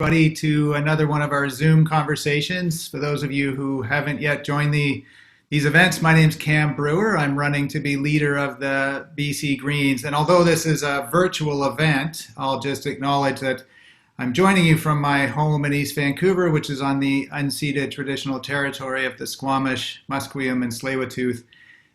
Everybody to another one of our Zoom conversations. For those of you who haven't yet joined these events, my name's Cam Brewer. I'm running to be leader of the BC Greens. And although this is a virtual event, I'll just acknowledge that I'm joining you from my home in East Vancouver, which is on the unceded traditional territory of the Squamish, Musqueam, and Tsleil-Waututh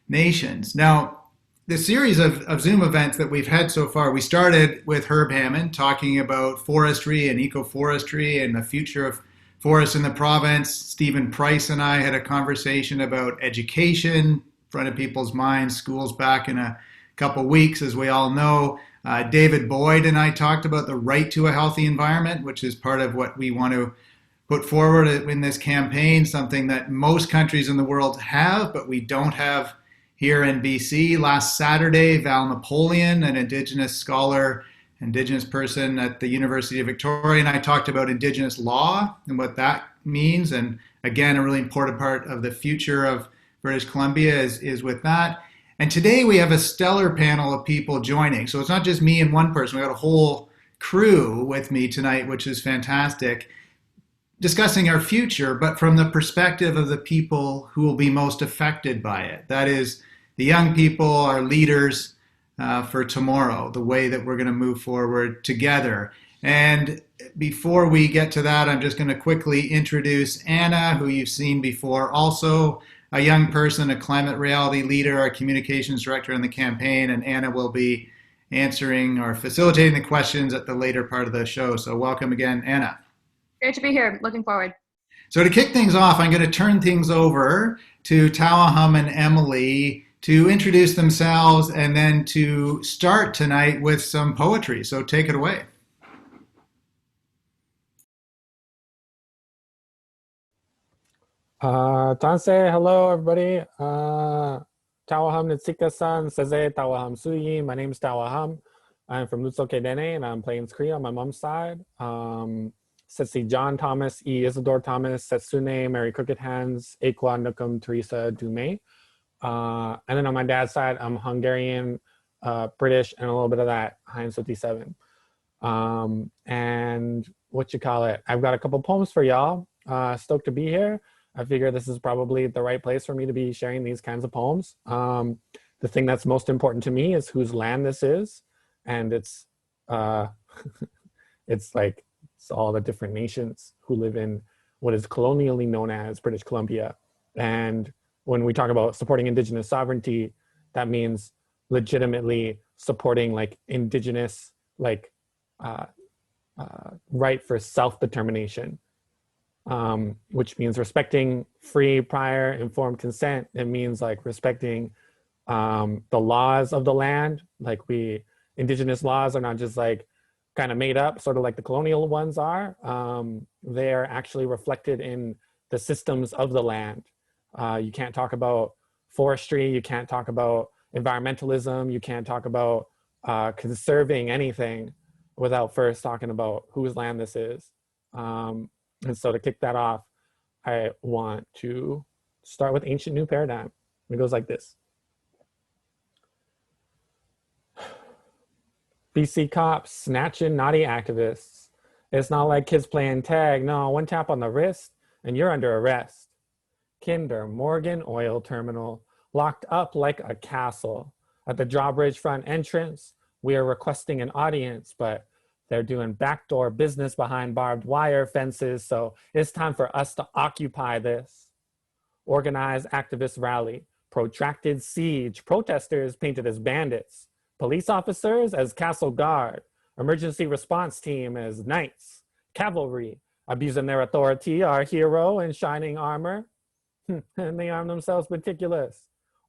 nations. Now, the series of Zoom events that we've had so far, we started with Herb Hammond talking about forestry and ecoforestry and the future of forests in the province. Stephen Price and I had a conversation about education, front of people's minds, schools back in a couple weeks, as we all know. David Boyd and I talked about the right to a healthy environment, which is part of what we want to put forward in this campaign, something that most countries in the world have, but we don't have here in BC. Last Saturday, Val Napoleon, an Indigenous scholar, Indigenous person at the University of Victoria, and I talked about Indigenous law and what that means. And again, a really important part of the future of British Columbia is with that. And today we have a stellar panel of people joining. So it's not just me and one person. We got a whole crew with me tonight, which is fantastic, discussing our future, but from the perspective of the people who will be most affected by it. That is the young people, our leaders for tomorrow, the way that we're going to move forward together. And before we get to that, I'm just going to quickly introduce Anna, who you've seen before, also a young person, a climate reality leader, our communications director in the campaign, and Anna will be answering or facilitating the questions at the later part of the show. So welcome again, Anna. Great to be here. Looking forward. So to kick things off, I'm going to turn things over to Tawahum and Emily to introduce themselves and then to start tonight with some poetry. So take it away. Tanse, hello everybody. Tawahum Nitsika-san, Seze Tawahum Suyi. My name is Tawahum. I'm from Lutso Kedene and I'm Plains Cree on my mom's side. Setsi John Thomas, E. Isidore Thomas, Setsune, Mary Crooked Hands, Ekwa Nukum, Teresa Dume. And then on my dad's side, I'm Hungarian, British, and a little bit of that, Heinz 57. And what you call it? I've got a couple poems for y'all. Stoked to be here. I figure this is probably the right place for me to be sharing these kinds of poems. The thing that's most important to me is whose land this is. And it's it's all the different nations who live in what is colonially known as British Columbia. And when we talk about supporting Indigenous sovereignty, that means legitimately supporting like Indigenous right for self-determination, which means respecting free, prior, informed consent. It means like respecting the laws of the land. Like Indigenous laws are not just like kind of made up, sort of like the colonial ones are. They're actually reflected in the systems of the land. You can't talk about forestry, you can't talk about environmentalism, you can't talk about conserving anything without first talking about whose land this is. And so to kick that off, I want to start with Ancient New Paradigm. It goes like this. BC cops snatching naughty activists. It's not like kids playing tag. No, one tap on the wrist and you're under arrest. Kinder Morgan Oil Terminal, locked up like a castle. At the drawbridge front entrance, we are requesting an audience, but they're doing backdoor business behind barbed wire fences, so it's time for us to occupy this. Organized activist rally, protracted siege, protesters painted as bandits, police officers as castle guard, emergency response team as knights, cavalry, abusing their authority, our hero in shining armor. And they arm themselves meticulous.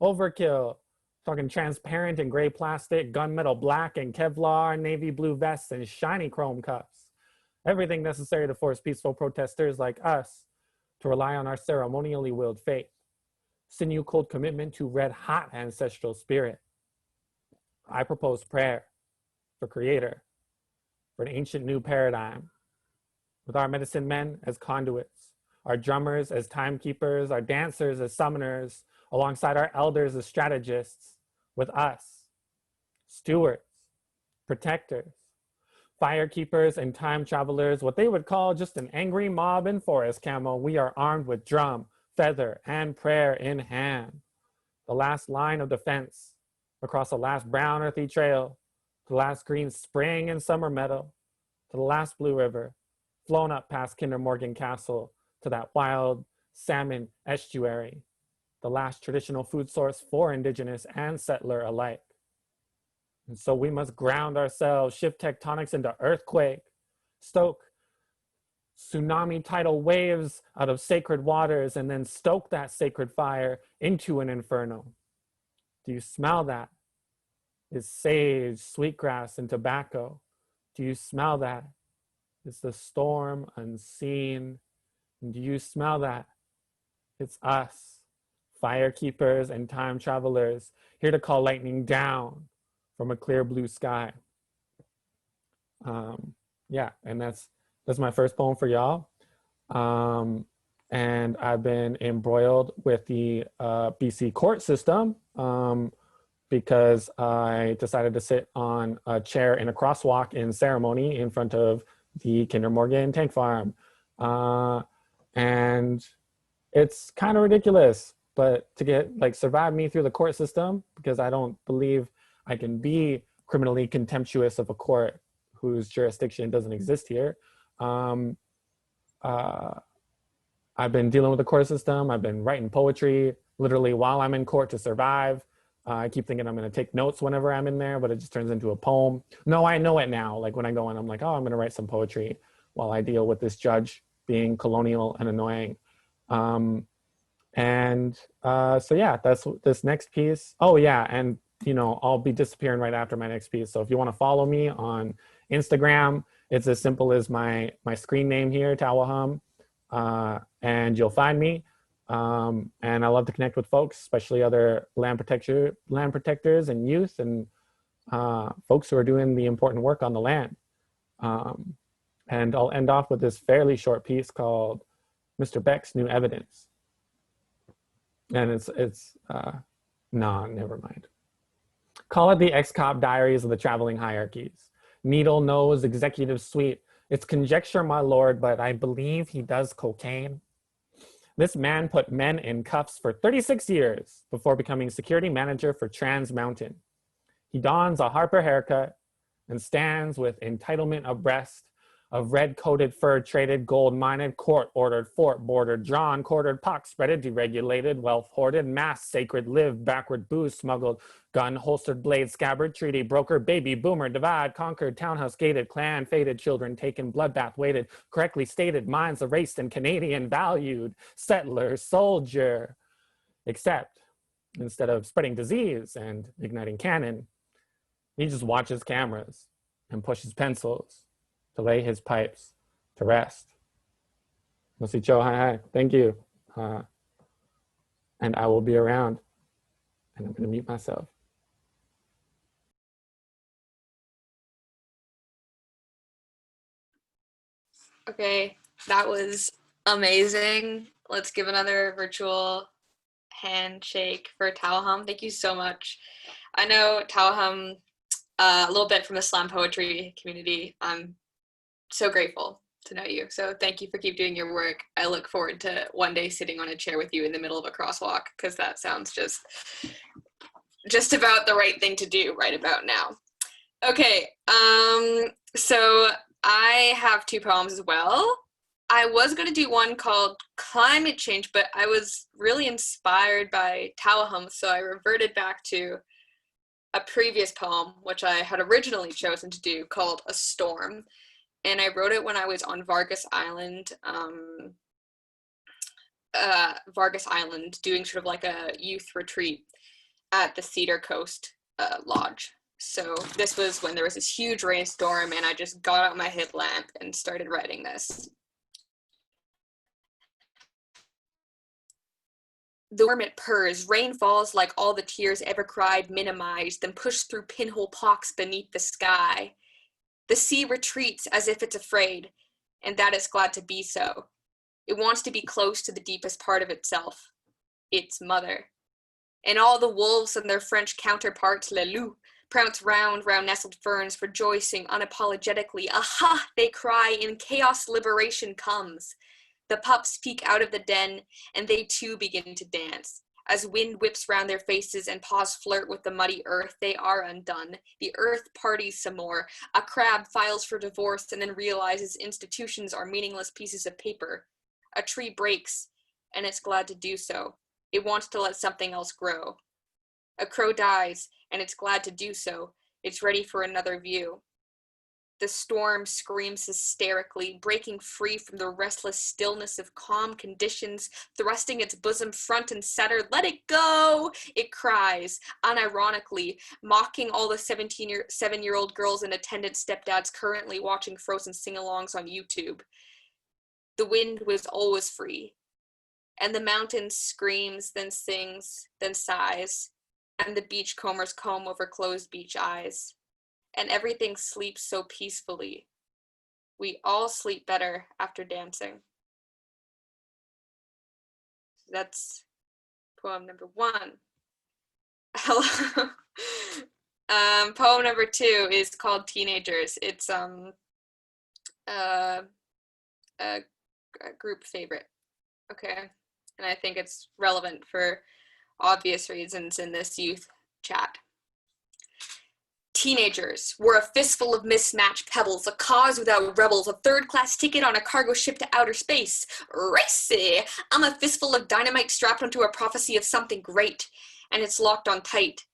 Overkill, talking transparent and gray plastic, gunmetal black and Kevlar, navy blue vests and shiny chrome cuffs. Everything necessary to force peaceful protesters like us to rely on our ceremonially willed faith. Sinew cold commitment to red hot ancestral spirit. I propose prayer for Creator, for an ancient new paradigm, with our medicine men as conduits, our drummers as timekeepers, our dancers as summoners, alongside our elders as strategists, with us, stewards, protectors, Firekeepers and time travelers, what they would call just an angry mob in forest camo, we are armed with drum, feather, and prayer in hand. The last line of defense across the last brown earthy trail, the last green spring and summer meadow, to the last blue river, flown up past Kinder Morgan Castle to that wild salmon estuary, the last traditional food source for Indigenous and settler alike. And so we must ground ourselves, shift tectonics into earthquake, stoke tsunami tidal waves out of sacred waters, and then stoke that sacred fire into an inferno. Do you smell that? It's sage, sweetgrass, and tobacco. Do you smell that? It's the storm unseen. And do you smell that? It's us, firekeepers and time travelers, here to call lightning down from a clear blue sky. Yeah, and that's my first poem for y'all. And I've been embroiled with the BC court system because I decided to sit on a chair in a crosswalk in ceremony in front of the Kinder Morgan tank farm. And it's kind of ridiculous, but to get survive me through the court system, because I don't believe I can be criminally contemptuous of a court whose jurisdiction doesn't exist here. I've been dealing with the court system. I've been writing poetry literally while I'm in court to survive. I keep thinking I'm going to take notes whenever I'm in there, but it just turns into a poem. No, I know it now. Like when I go in, I'm like, oh, I'm going to write some poetry while I deal with this judge being colonial and annoying. So yeah, that's this next piece. Oh yeah, and I'll be disappearing right after my next piece. So if you want to follow me on Instagram, it's as simple as my screen name here, Tawahum, and you'll find me. And I love to connect with folks, especially other land protectors and youth and folks who are doing the important work on the land. And I'll end off with this fairly short piece called Mr. Beck's New Evidence. And it's nah, never mind. Call it the ex-cop diaries of the traveling hierarchies. Needle nose executive suite. It's conjecture, my lord, but I believe he does cocaine. This man put men in cuffs for 36 years before becoming security manager for Trans Mountain. He dons a Harper haircut and stands with entitlement abreast of red-coated, fur-traded, gold-mined, court-ordered, fort-bordered, drawn, quartered, pox-spreaded, deregulated, wealth-hoarded, mass sacred, live, backward, booze, smuggled, gun, holstered, blade, scabbard, treaty, broker, baby, boomer, divide, conquered, townhouse, gated, clan, faded, children taken, bloodbath, weighted, correctly stated, minds erased and Canadian valued, settler, soldier. Except, instead of spreading disease and igniting cannon, he just watches cameras and pushes pencils to lay his pipes to rest. Mosicho, hi, thank you. And I will be around, and I'm gonna mute myself. Okay, that was amazing. Let's give another virtual handshake for Tawahum. Thank you so much. I know Tawahum a little bit from the slam poetry community. I'm so grateful to know you. So thank you for keep doing your work. I look forward to one day sitting on a chair with you in the middle of a crosswalk, because that sounds just about the right thing to do right about now. Okay, so I have two poems as well. I was going to do one called Climate Change, but I was really inspired by Tawahum, so I reverted back to a previous poem, which I had originally chosen to do, called A Storm. And I wrote it when I was on Vargas Island, doing sort of like a youth retreat at the Cedar Coast Lodge. So this was when there was this huge rainstorm, and I just got out my headlamp and started writing this. The worm it purrs, rain falls like all the tears ever cried, minimized, then pushed through pinhole pox beneath the sky. The sea retreats as if it's afraid, and that it's glad to be so. It wants to be close to the deepest part of itself, its mother. And all the wolves and their French counterparts, les loups, Prounce round nestled ferns, rejoicing unapologetically. Aha, they cry, in chaos liberation comes. The pups peek out of the den, and they too begin to dance. As wind whips round their faces and paws flirt with the muddy earth, they are undone. The earth parties some more. A crab files for divorce and then realizes institutions are meaningless pieces of paper. A tree breaks, and it's glad to do so. It wants to let something else grow. A crow dies, and it's glad to do so. It's ready for another view. The storm screams hysterically, breaking free from the restless stillness of calm conditions, thrusting its bosom front and center. Let it go! It cries, unironically, mocking all the 7-year-old girls and attendant stepdads currently watching Frozen sing-alongs on YouTube. The wind was always free, and the mountain screams, then sings, then sighs, and the beachcombers comb over closed beach eyes. And everything sleeps so peacefully. We all sleep better after dancing. That's poem number 1. Hello. Poem number 2 is called Teenagers. It's a group favorite. Okay. And I think it's relevant for obvious reasons in this youth chat. Teenagers were a fistful of mismatched pebbles, a cause without rebels, a third-class ticket on a cargo ship to outer space. Racy! I'm a fistful of dynamite strapped onto a prophecy of something great, and it's locked on tight,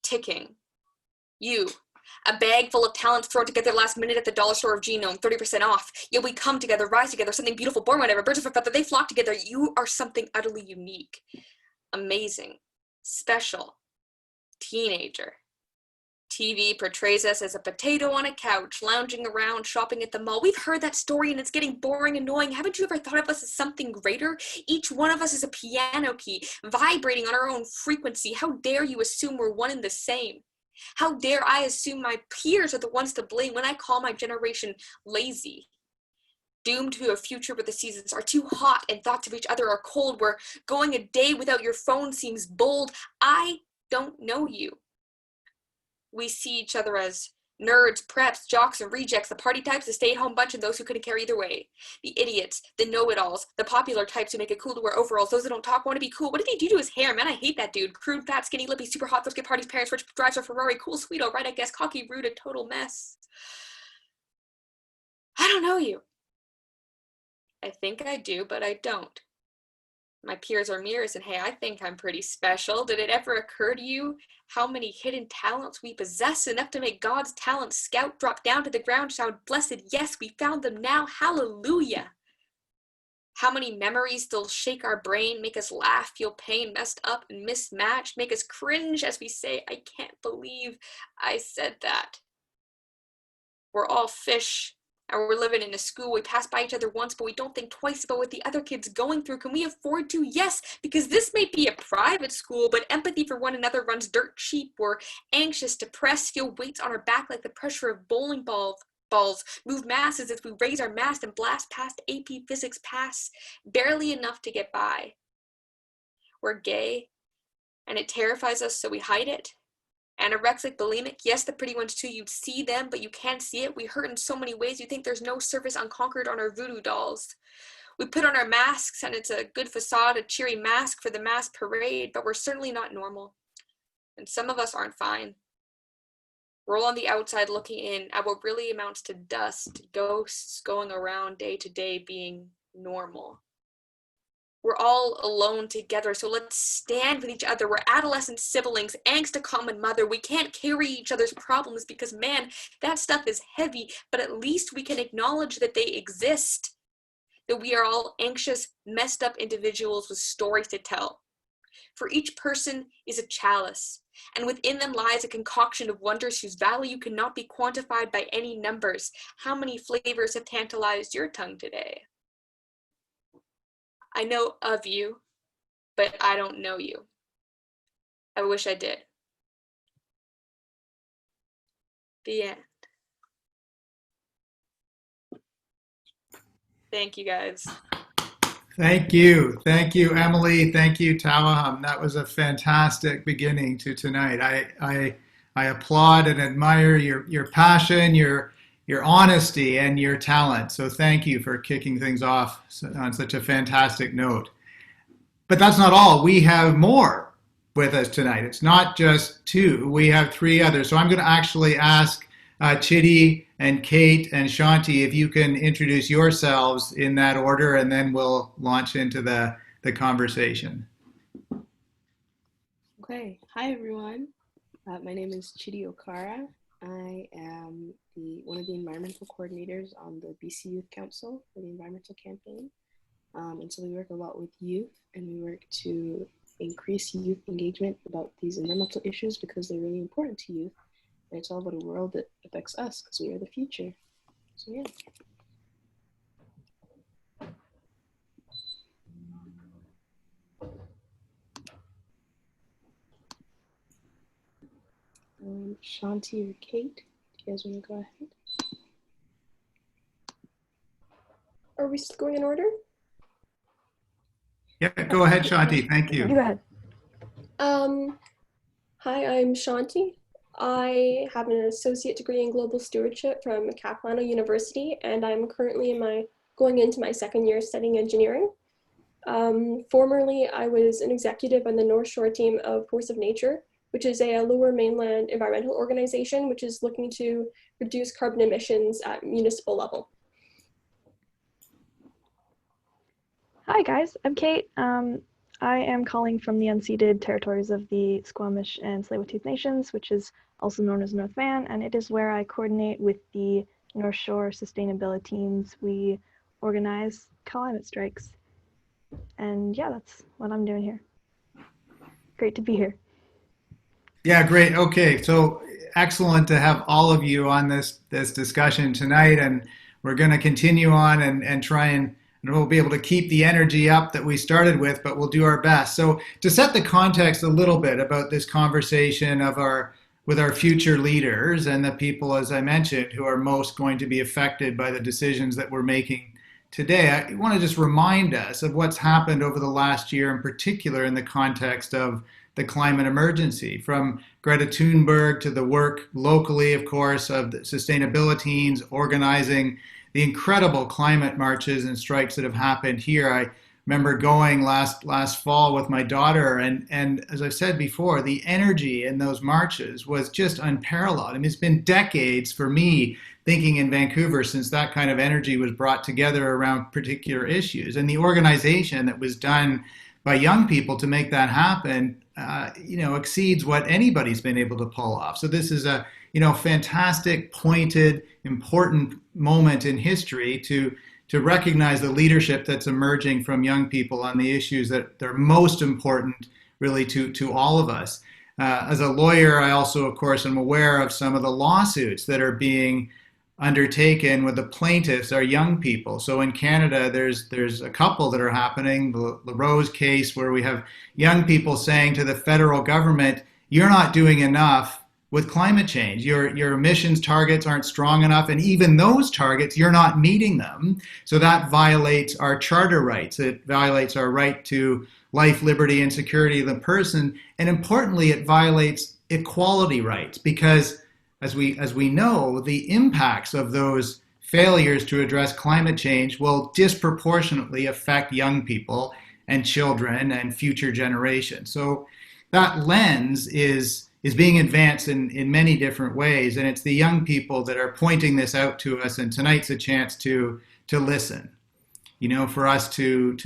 ticking. You, a bag full of talents thrown together last minute at the dollar store of Genome, 30% off. Yet we come together, rise together, something beautiful, born whatever, birds of a feather, they flock together. You are something utterly unique, amazing, special, teenager. TV portrays us as a potato on a couch, lounging around, shopping at the mall. We've heard that story and it's getting boring, annoying. Haven't you ever thought of us as something greater? Each one of us is a piano key, vibrating on our own frequency. How dare you assume we're one and the same? How dare I assume my peers are the ones to blame when I call my generation lazy? Doomed to a future where the seasons are too hot and thoughts of each other are cold, where going a day without your phone seems bold. I don't know you. We see each other as nerds, preps, jocks, and rejects, the party types, the stay-at-home bunch, and those who couldn't care either way. The idiots, the know-it-alls, the popular types who make it cool to wear overalls, those that don't talk want to be cool. What did he do to his hair? Man, I hate that dude. Crude, fat, skinny, lippy, super hot, those get parties, parents, rich, drives a Ferrari, cool, sweet, all right, I guess, cocky, rude, a total mess. I don't know you. I think I do, but I don't. My peers are mirrors, and hey, I think I'm pretty special. Did it ever occur to you how many hidden talents we possess, enough to make God's talent scout drop down to the ground, shout blessed, yes, we found them now, hallelujah. How many memories still shake our brain, make us laugh, feel pain, messed up and mismatched, make us cringe as we say, I can't believe I said that. We're all fish. And we're living in a school, we pass by each other once, but we don't think twice about what the other kid's going through. Can we afford to? Yes, because this may be a private school, but empathy for one another runs dirt cheap. We're anxious, depressed, feel weights on our back like the pressure of bowling balls, move masses as we raise our mast and blast past AP Physics pass, barely enough to get by. We're gay, and it terrifies us, so we hide it. Anorexic, bulimic, yes, the pretty ones too, you'd see them, but you can't see it. We hurt in so many ways, you think there's no surface unconquered on our voodoo dolls. We put on our masks, and it's a good facade, a cheery mask for the mass parade, but we're certainly not normal. And some of us aren't fine. We're all on the outside looking in at what really amounts to dust, ghosts going around day to day being normal. We're all alone together, so let's stand with each other. We're adolescent siblings, angst a common mother. We can't carry each other's problems because, man, that stuff is heavy, but at least we can acknowledge that they exist, that we are all anxious, messed up individuals with stories to tell. For each person is a chalice, and within them lies a concoction of wonders whose value cannot be quantified by any numbers. How many flavors have tantalized your tongue today? I know of you, but I don't know you. I wish I did. The end. Thank you, guys. Thank you. Thank you, Emily. Thank you, Tawahum. That was a fantastic beginning to tonight. I applaud and admire your passion, your honesty, and your talent. So thank you for kicking things off on such a fantastic note. But that's not all. We have more with us tonight. It's not just two. We have three others. So I'm going to actually ask Chidi and Kate and Shanti if you can introduce yourselves in that order, and then we'll launch into the conversation. Okay, hi everyone. My name is Chidi Okara. I am one of the environmental coordinators on the BC Youth Council for the environmental campaign. And so we work a lot with youth, and we work to increase youth engagement about these environmental issues because they're really important to youth. And it's all about a world that affects us because we are the future. So yeah. Shanti or Kate, do you guys want to go ahead? Are we still going in order? Yeah, go ahead, Shanti. Thank you. You go ahead. Hi, I'm Shanti. I have an associate degree in global stewardship from Capilano University, and I'm currently going into my second year studying engineering. Formerly, I was an executive on the North Shore team of Force of Nature, which is a lower mainland environmental organization which is looking to reduce carbon emissions at municipal level. Hi guys, I'm Kate. I am calling from the unceded territories of the Squamish and Tsleil-Waututh Nations, which is also known as North Van, and it is where I coordinate with the North Shore sustainability teams. We organize climate strikes. And yeah, that's what I'm doing here. Great to be here. Yeah, great. Okay, so excellent to have all of you on this discussion tonight, and we're going to continue on and try and we'll be able to keep the energy up that we started with, but we'll do our best. So to set the context a little bit about this conversation with our future leaders and the people, as I mentioned, who are most going to be affected by the decisions that we're making today, I want to just remind us of what's happened over the last year, in particular in the context of the climate emergency, from Greta Thunberg to the work locally, of course, of the sustainability teams organizing the incredible climate marches and strikes that have happened here. I remember going last fall with my daughter, and as I've said before, the energy in those marches was just unparalleled. I mean, it's been decades for me thinking in Vancouver since that kind of energy was brought together around particular issues, and the organization that was done by young people to make that happen, exceeds what anybody's been able to pull off. So this is a, fantastic, pointed, important moment in history to recognize the leadership that's emerging from young people on the issues that are most important, really, to all of us. As a lawyer, I also, of course, am aware of some of the lawsuits that are being undertaken with the plaintiffs are young people. So in Canada, there's a couple that are happening. The Rose case, where we have young people saying to the federal government, "You're not doing enough with climate change. Your emissions targets aren't strong enough, and even those targets, you're not meeting them. So that violates our charter rights. It violates our right to life, liberty, and security of the person, and importantly, it violates equality rights because." As we know, the impacts of those failures to address climate change will disproportionately affect young people and children and future generations. So that lens is being advanced in many different ways, and it's the young people that are pointing this out to us, and tonight's a chance to listen. For us to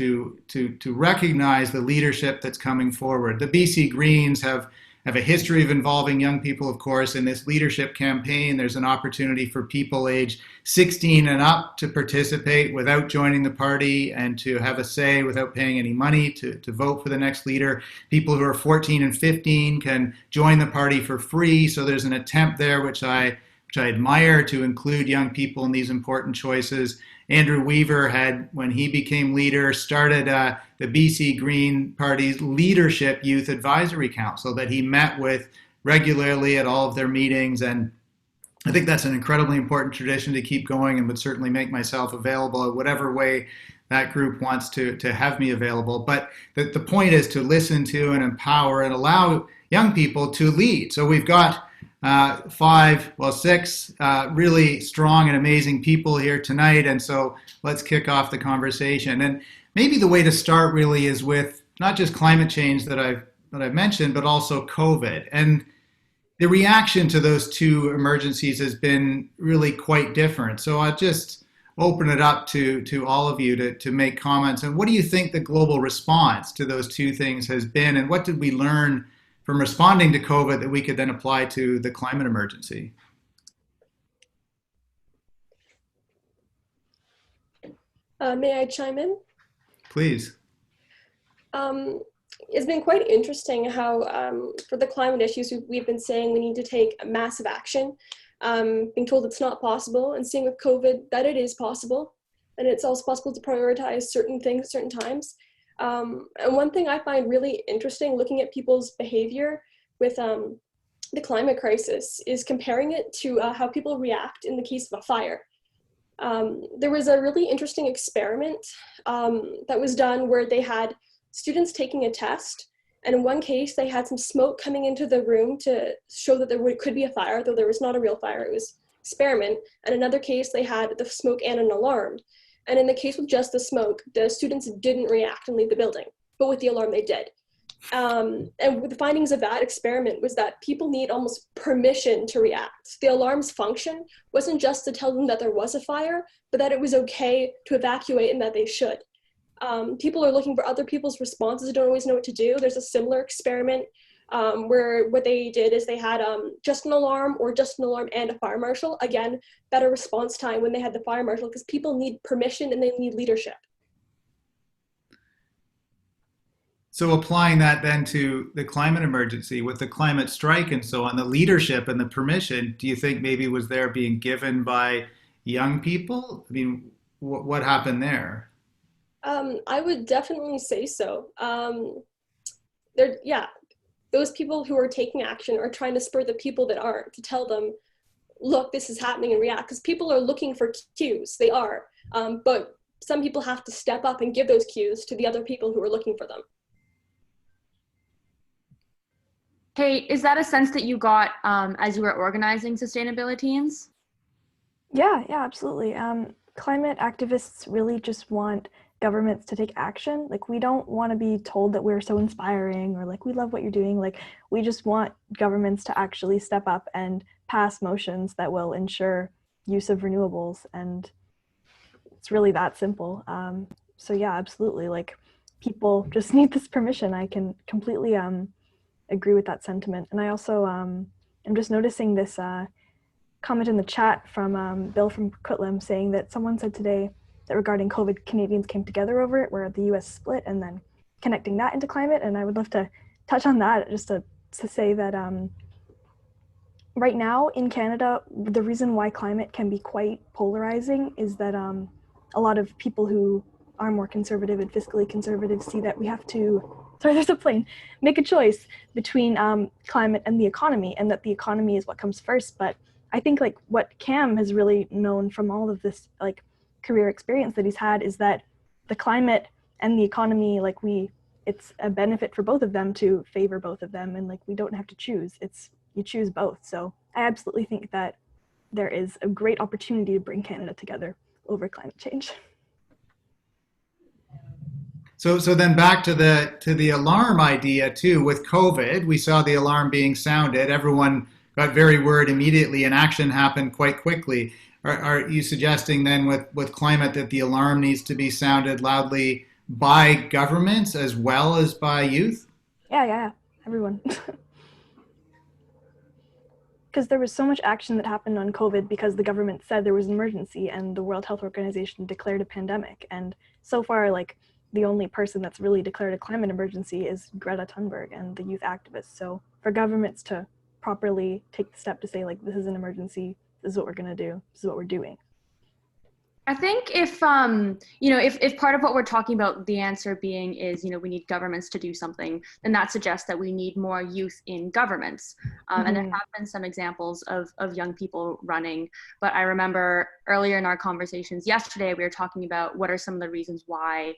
recognize the leadership that's coming forward. The BC Greens have a history of involving young people, of course. In this leadership campaign, there's an opportunity for people aged 16 and up to participate without joining the party and to have a say without paying any money to vote for the next leader. People who are 14 and 15 can join the party for free. So there's an attempt there, which I admire, to include young people in these important choices. Andrew Weaver had, when he became leader, started the BC Green Party's Leadership Youth Advisory Council that he met with regularly at all of their meetings. And I think that's an incredibly important tradition to keep going, and would certainly make myself available in whatever way that group wants to have me available. But the point is to listen to and empower and allow young people to lead. So we've got Six really strong and amazing people here tonight. And so let's kick off the conversation. And maybe the way to start really is with not just climate change that I've mentioned, but also COVID. And the reaction to those two emergencies has been really quite different. So I'll just open it up to all of you to make comments. And what do you think the global response to those two things has been? And what did we learn from responding to COVID that we could then apply to the climate emergency? May I chime in? Please. It's been quite interesting how for the climate issues, we've been saying we need to take massive action, being told it's not possible, and seeing with COVID that it is possible. And it's also possible to prioritize certain things at certain times. And one thing I find really interesting looking at people's behavior with the climate crisis is comparing it to how people react in the case of a fire. There was a really interesting experiment that was done where they had students taking a test, and in one case they had some smoke coming into the room to show that there could be a fire, though there was not a real fire, it was an experiment. And another case they had the smoke and an alarm. And in the case with just the smoke, the students didn't react and leave the building, but with the alarm they did. And the findings of that experiment was that people need almost permission to react. The alarm's function wasn't just to tell them that there was a fire, but that it was okay to evacuate and that they should. People are looking for other people's responses and don't always know what to do. There's a similar experiment where what they did is they had just an alarm or just an alarm and a fire marshal. Again, better response time when they had the fire marshal because people need permission and they need leadership. So applying that then to the climate emergency with the climate strike and so on, the leadership and the permission, do you think maybe was there being given by young people? I mean, what happened there? I would definitely say so. Those people who are taking action are trying to spur the people that aren't to tell them, look, this is happening and react, because people are looking for cues. They are, but some people have to step up and give those cues to the other people who are looking for them. Kate, is that a sense that you got as you were organizing Sustainability Teens? Yeah, absolutely. Climate activists really just want governments to take action. Like, we don't want to be told that we're so inspiring or like, we love what you're doing. Like, we just want governments to actually step up and pass motions that will ensure use of renewables. And it's really that simple. So yeah, absolutely. Like, people just need this permission. I can completely agree with that sentiment. And I also am just noticing this comment in the chat from Bill from Coquitlam saying that someone said today that regarding COVID, Canadians came together over it, where the US split, and then connecting that into climate. And I would love to touch on that just to say that right now in Canada, the reason why climate can be quite polarizing is that a lot of people who are more conservative and fiscally conservative see that we have to, sorry, there's a plane, make a choice between climate and the economy, and that the economy is what comes first. But I think like what Cam has really known from all of this like career experience that he's had is that the climate and the economy, like it's a benefit for both of them to favor both of them, and like we don't have to choose, you choose both. So I absolutely think that there is a great opportunity to bring Canada together over climate change. So then back to the alarm idea too. With COVID, we saw the alarm being sounded. Everyone got very worried immediately, and action happened quite quickly. Are you suggesting then with climate that the alarm needs to be sounded loudly by governments as well as by youth? Yeah, everyone. Because there was so much action that happened on COVID because the government said there was an emergency and the World Health Organization declared a pandemic. And so far, like, the only person that's really declared a climate emergency is Greta Thunberg and the youth activists. So for governments to properly take the step to say, like, this is an emergency, this is what we're going to do, this is what we're doing. I think if part of what we're talking about, the answer being is, we need governments to do something, then that suggests that we need more youth in governments. And there have been some examples of young people running, but I remember earlier in our conversations yesterday, we were talking about what are some of the reasons why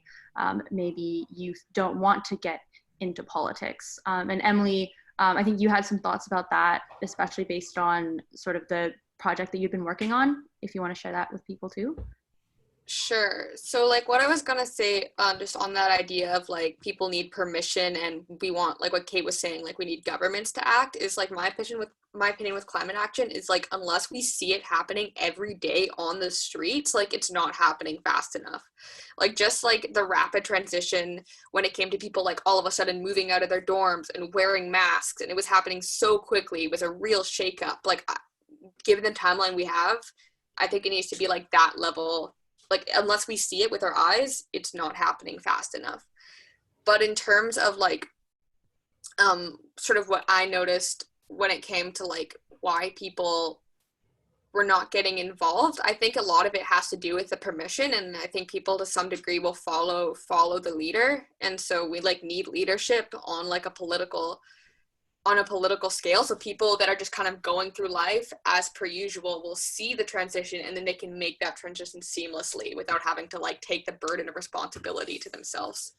maybe youth don't want to get into politics. And Emily I think you had some thoughts about that, especially based on sort of the project that you've been working on, if you want to share that with people too. Sure. So like what I was gonna say, just on that idea of like people need permission and we want, like what Kate was saying, like we need governments to act, is like my opinion with climate action is like unless we see it happening every day on the streets, like it's not happening fast enough. Like just like the rapid transition when it came to people like all of a sudden moving out of their dorms and wearing masks, and it was happening so quickly, it was a real shakeup. Like given the timeline we have, I think it needs to be like that level. Like, unless we see it with our eyes, it's not happening fast enough. But in terms of like, sort of what I noticed when it came to like why people were not getting involved, I think a lot of it has to do with the permission, and I think people to some degree will follow the leader, and so we like need leadership on like a political scale, so people that are just kind of going through life as per usual will see the transition, and then they can make that transition seamlessly without having to like take the burden of responsibility to themselves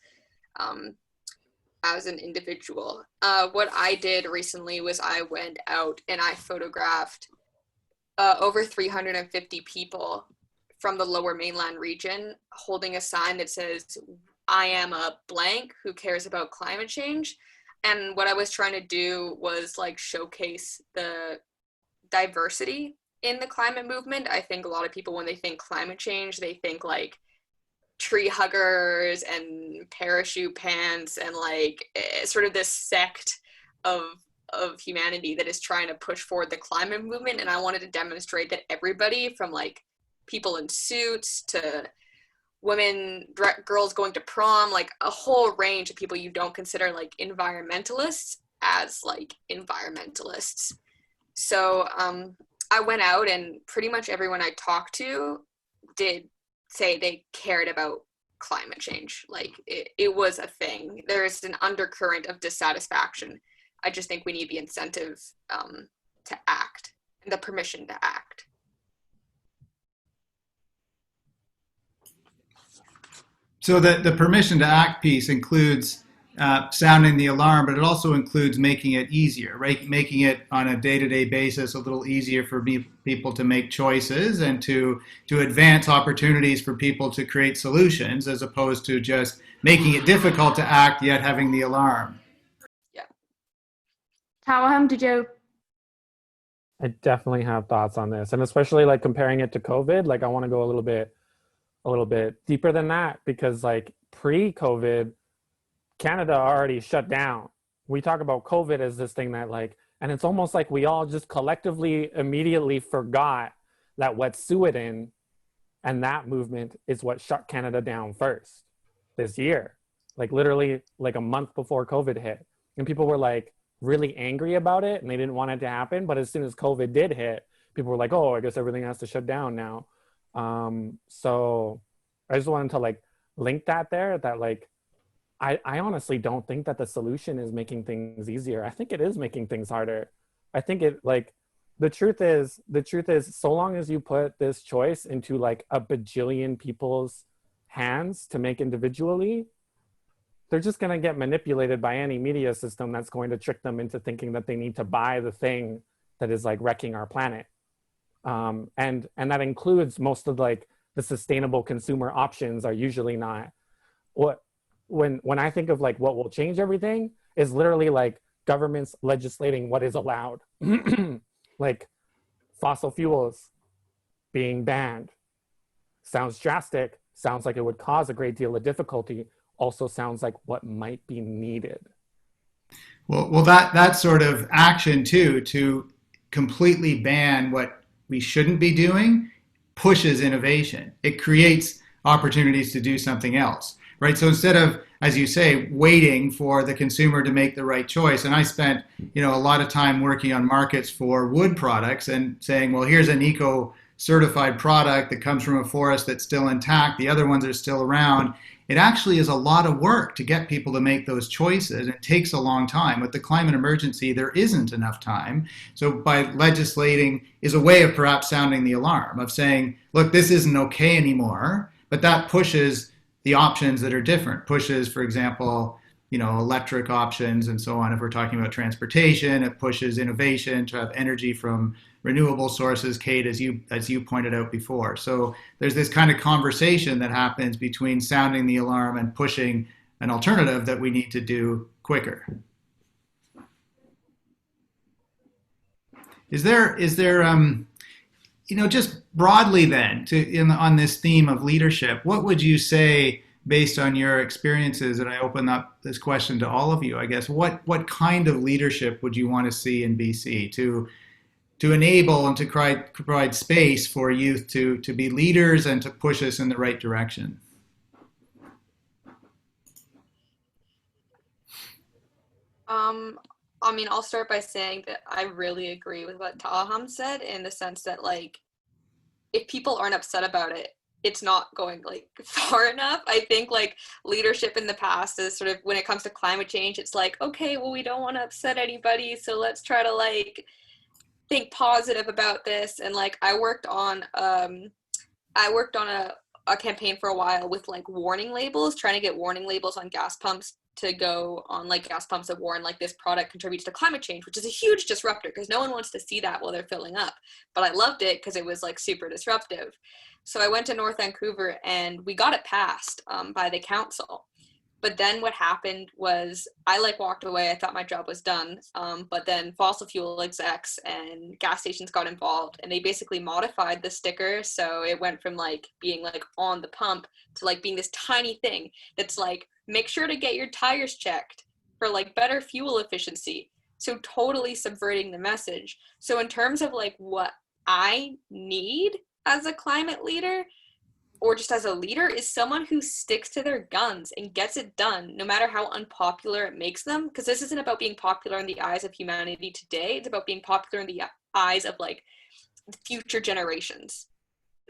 as an individual. What I did recently was I went out and I photographed over 350 people from the Lower Mainland region holding a sign that says, "I am a blank who cares about climate change." And what I was trying to do was like showcase the diversity in the climate movement. I think a lot of people, when they think climate change, they think like tree huggers and parachute pants and like sort of this sect of humanity that is trying to push forward the climate movement. And I wanted to demonstrate that everybody from like people in suits to women, girls going to prom, like a whole range of people you don't consider like environmentalists as like environmentalists. So I went out and pretty much everyone I talked to did say they cared about climate change. Like it was a thing. There's an undercurrent of dissatisfaction. I just think we need the incentive to act and the permission to act. So the permission to act piece includes sounding the alarm, but it also includes making it easier, right? Making it on a day-to-day basis a little easier for people to make choices and to advance opportunities for people to create solutions, as opposed to just making it difficult to act yet having the alarm. Yeah. Tawahum, did you? I definitely have thoughts on this, and especially like comparing it to COVID. Like I want to go a little bit deeper than that, because like pre-COVID, Canada already shut down. We talk about COVID as this thing that like, and it's almost like we all just collectively immediately forgot that Wet'suwet'en and that movement is what shut Canada down first this year. Like literally like a month before COVID hit. And people were like really angry about it and they didn't want it to happen. But as soon as COVID did hit, people were like, oh, I guess everything has to shut down now. So I just wanted to like link that there, that like, I honestly don't think that the solution is making things easier. I think it is making things harder. I think it like, the truth is so long as you put this choice into like a bajillion people's hands to make individually, they're just going to get manipulated by any media system that's going to trick them into thinking that they need to buy the thing that is like wrecking our planet. And that includes most of like the sustainable consumer options are usually not what, when I think of like what will change everything is literally like governments legislating what is allowed. Like fossil fuels being banned. Sounds drastic, sounds like it would cause a great deal of difficulty, also sounds like what might be needed. Well, that sort of action too, to completely ban what we shouldn't be doing, pushes innovation. It creates opportunities to do something else, right? So instead of, as you say, waiting for the consumer to make the right choice, and I spent, a lot of time working on markets for wood products and saying, well, here's an eco-certified product that comes from a forest that's still intact. The other ones are still around. It actually is a lot of work to get people to make those choices. It takes a long time. With the climate emergency, there isn't enough time. So by legislating is a way of perhaps sounding the alarm, of saying, look, this isn't okay anymore, but that pushes the options that are different, pushes, for example, electric options and so on. If we're talking about transportation, it pushes innovation to have energy from renewable sources, Kate, as you pointed out before. So there's this kind of conversation that happens between sounding the alarm and pushing an alternative that we need to do quicker. Is there just broadly then, on this theme of leadership, what would you say, based on your experiences, and I open up this question to all of you, I guess, what kind of leadership would you want to see in BC to enable and to provide space for youth to be leaders and to push us in the right direction? I'll start by saying that I really agree with what Tawahum said, in the sense that, like, if people aren't upset about it, it's not going like far enough. I think like leadership in the past is sort of, when it comes to climate change, it's like, okay, well, we don't want to upset anybody, so let's try to like think positive about this. And like I worked on a campaign for a while with like warning labels, trying to get warning labels on gas pumps to go on like gas pumps that warn like this product contributes to climate change, which is a huge disruptor because no one wants to see that while they're filling up. But I loved it because it was like super disruptive. So I went to North Vancouver and we got it passed by the council. But then what happened was I like walked away. I thought my job was done. But then fossil fuel execs and gas stations got involved, and they basically modified the sticker. So it went from like being like on the pump to like being this tiny thing that's like, make sure to get your tires checked for like better fuel efficiency. So totally subverting the message. So in terms of like what I need as a climate leader, or just as a leader, is someone who sticks to their guns and gets it done, no matter how unpopular it makes them. Because this isn't about being popular in the eyes of humanity today. It's about being popular in the eyes of like future generations.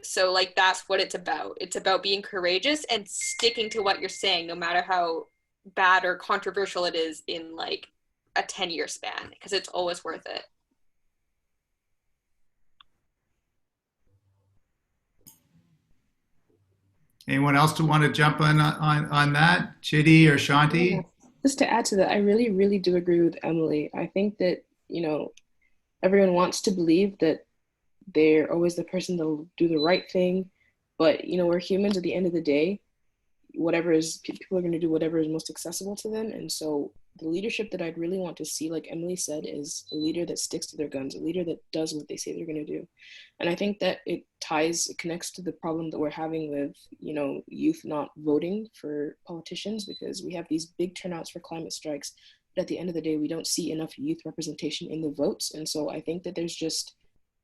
So like that's what it's about. It's about being courageous and sticking to what you're saying, no matter how bad or controversial it is in like a 10-year span, because it's always worth it. Anyone else want to jump on that? Chidi or Shanti? Yeah. Just to add to that, I really, really do agree with Emily. I think that, everyone wants to believe that they're always the person that'll do the right thing. But, we're humans at the end of the day. People are going to do whatever is most accessible to them. And so the leadership that I'd really want to see, like Emily said, is a leader that sticks to their guns, a leader that does what they say they're going to do. And I think that it connects to the problem that we're having with, youth not voting for politicians, because we have these big turnouts for climate strikes. But at the end of the day, we don't see enough youth representation in the votes. And so I think that there's just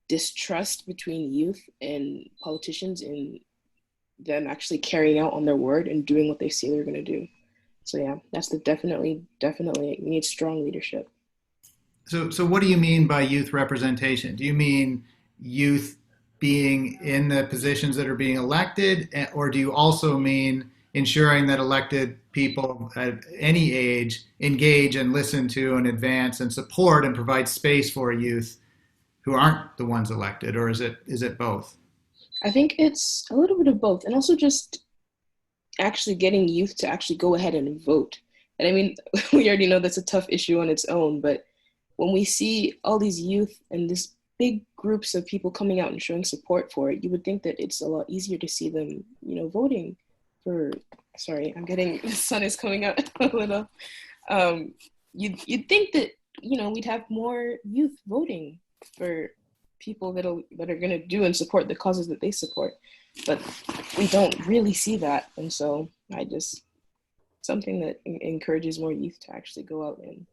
distrust between youth and politicians in them actually carrying out on their word and doing what they say they're going to do. So yeah, that's definitely we need strong leadership. So what do you mean by youth representation? Do you mean youth being in the positions that are being elected, or do you also mean ensuring that elected people at any age engage and listen to and advance and support and provide space for youth who aren't the ones elected, or is it both? I think it's a little bit of both, and also just actually getting youth to actually go ahead and vote. And I mean, we already know that's a tough issue on its own, but when we see all these youth and this big groups of people coming out and showing support for it, you would think that it's a lot easier to see them, voting for, sorry, the sun is coming out a little. You'd think that, we'd have more youth voting for people that are going to do and support the causes that they support, but we don't really see that. And so something that encourages more youth to actually go out and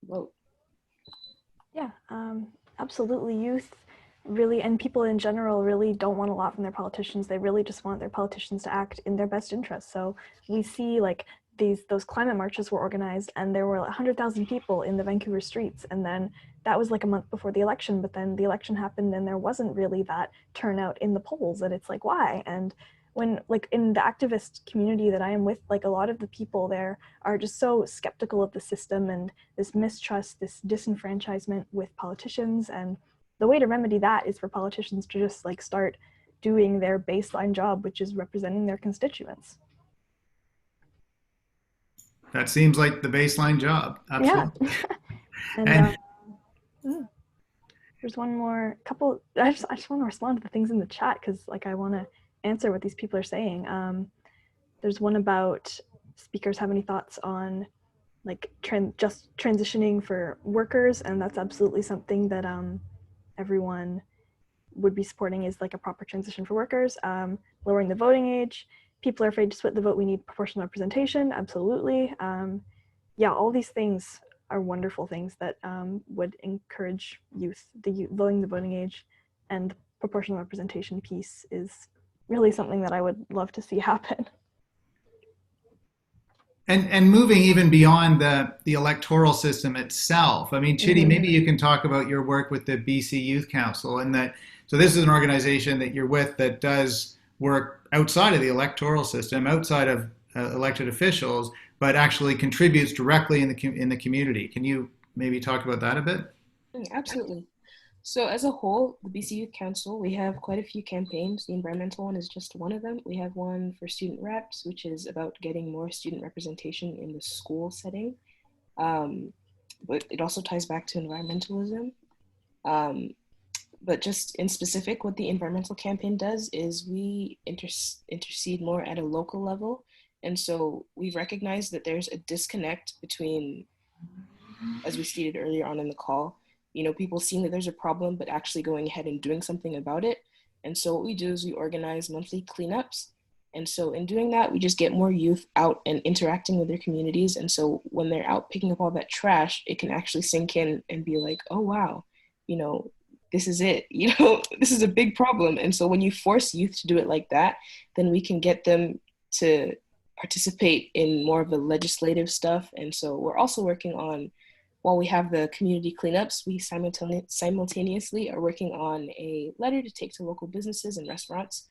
vote. Yeah, absolutely. Youth really, and people in general, really don't want a lot from their politicians. They really just want their politicians to act in their best interest. So we see like those climate marches were organized, and there were 100,000 people in the Vancouver streets, and then that was like a month before the election, but then the election happened and there wasn't really that turnout in the polls, and it's like, why? And when like in the activist community that I am with, like a lot of the people there are just so skeptical of the system and this mistrust, this disenfranchisement with politicians. And the way to remedy that is for politicians to just like start doing their baseline job, which is representing their constituents. That seems like the baseline job. Absolutely. Yeah. And And there's one more couple. I just want to respond to the things in the chat because like I want to answer what these people are saying. There's one about speakers have any thoughts on like just transitioning for workers, and that's absolutely something that everyone would be supporting is like a proper transition for workers. Lowering the voting age. People are afraid to split the vote. We need proportional representation. Absolutely. Yeah, all these things are wonderful things that would encourage youth. Lowering the voting age and the proportional representation piece is really something that I would love to see happen. and moving even beyond the electoral system itself. I mean, Chitty, maybe you can talk about your work with the BC Youth Council, and that so this is an organization that you're with that does work outside of the electoral system, outside of elected officials, but actually contributes directly in the community. Can you maybe talk about that a bit? Absolutely. So as a whole, the BC Youth Council, we have quite a few campaigns. The environmental one is just one of them. We have one for student reps, which is about getting more student representation in the school setting. But it also ties back to environmentalism. But just in specific, what the environmental campaign does is we intercede more at a local level. And so we've recognized that there's a disconnect between, as we stated earlier on in the call, people seeing that there's a problem, but actually going ahead and doing something about it. And so what we do is we organize monthly cleanups. And so in doing that, we just get more youth out and interacting with their communities. And so when they're out picking up all that trash, it can actually sink in and be like, oh, wow, this is it, this is a big problem. And so when you force youth to do it like that, then we can get them to participate in more of the legislative stuff. And so we're also working on, while we have the community cleanups, we simultaneously are working on a letter to take to local businesses and restaurants,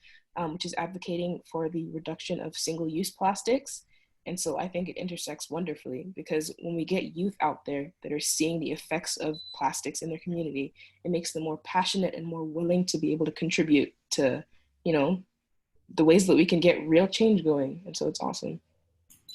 which is advocating for the reduction of single-use plastics. And so I think it intersects wonderfully because when we get youth out there that are seeing the effects of plastics in their community, it makes them more passionate and more willing to be able to contribute to, the ways that we can get real change going. And so it's awesome.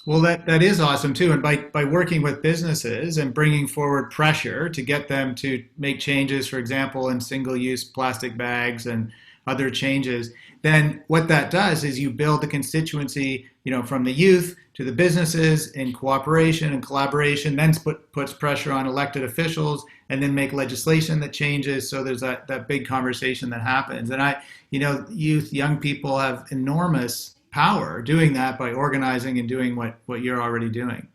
Well, that is awesome too. And by working with businesses and bringing forward pressure to get them to make changes, for example, in single-use plastic bags and other changes, then what that does is you build the constituency, from the youth to the businesses in cooperation and collaboration, then puts pressure on elected officials and then make legislation that changes. So there's that big conversation that happens. And young people have enormous power doing that by organizing and doing what you're already doing.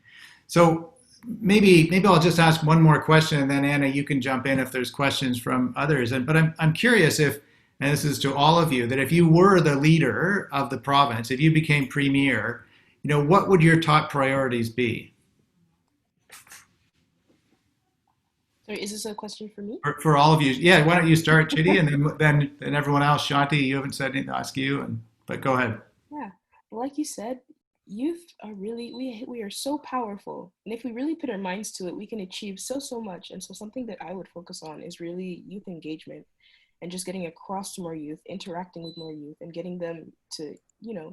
So maybe I'll just ask one more question, and then Anna, you can jump in if there's questions from others. But I'm curious if, and this is to all of you, that if you were the leader of the province, if you became premier, what would your top priorities be? Sorry, is this a question for me? For all of you, yeah. Why don't you start, Chitty, and then everyone else. Shanti, you haven't said anything to ask you, but go ahead. Yeah, like you said, youth are really, we are so powerful. And if we really put our minds to it, we can achieve so much. And so something that I would focus on is really youth engagement and just getting across to more youth, interacting with more youth and getting them to,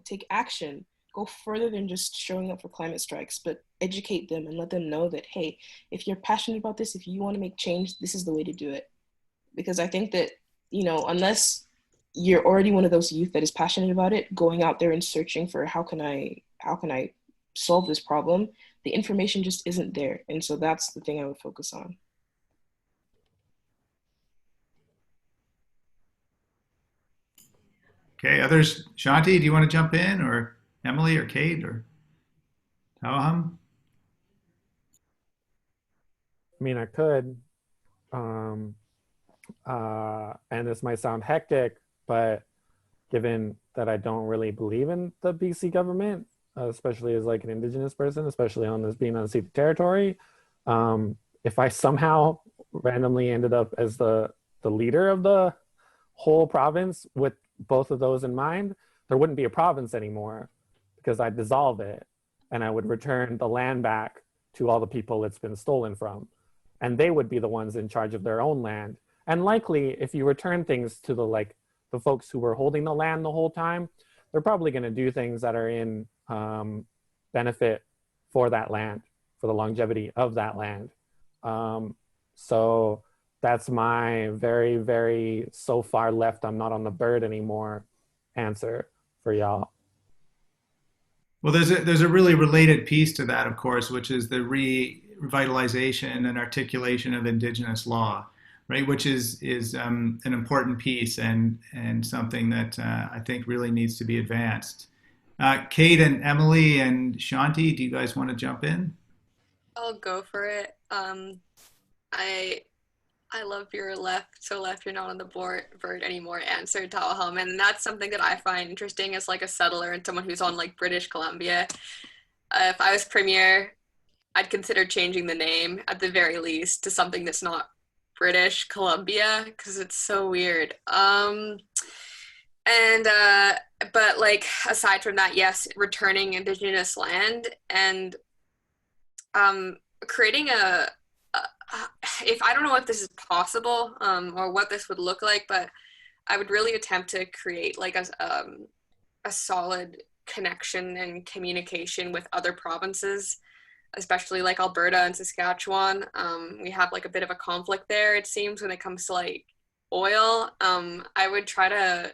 take action, go further than just showing up for climate strikes, but educate them and let them know that, hey, if you're passionate about this, if you want to make change, this is the way to do it. Because I think that, unless you're already one of those youth that is passionate about it, going out there and searching for how can I solve this problem, the information just isn't there. And so that's the thing I would focus on. Okay, others. Shanti, do you want to jump in, or Emily, or Kate, or Tawahum? I mean, I could. And this might sound hectic, but given that I don't really believe in the BC government, especially as like an Indigenous person, especially on this being unceded territory, if I somehow randomly ended up as the leader of the whole province with both of those in mind, there wouldn't be a province anymore because I'd dissolve it and I would return the land back to all the people it's been stolen from. And they would be the ones in charge of their own land. And likely, if you return things to the folks who were holding the land the whole time, they're probably going to do things that are in benefit for that land, for the longevity of that land. So that's my very, very so far left, I'm not on the bird anymore answer for y'all. Well, there's a really related piece to that, of course, which is the revitalization and articulation of Indigenous law, right? Which is an important piece and something that I think really needs to be advanced. Kate and Emily and Shanti, do you guys want to jump in? I'll go for it. I love your left, you're not on the bird anymore answer, Tawahum. And that's something that I find interesting as like a settler and someone who's on like British Columbia. If I was premier, I'd consider changing the name at the very least to something that's not British Columbia, because it's so weird. But like aside from that, yes, returning Indigenous land and creating if I don't know if this is possible or what this would look like, but I would really attempt to create like a solid connection and communication with other provinces, especially like Alberta and Saskatchewan. We have like a bit of a conflict there, it seems, when it comes to like oil. I would try to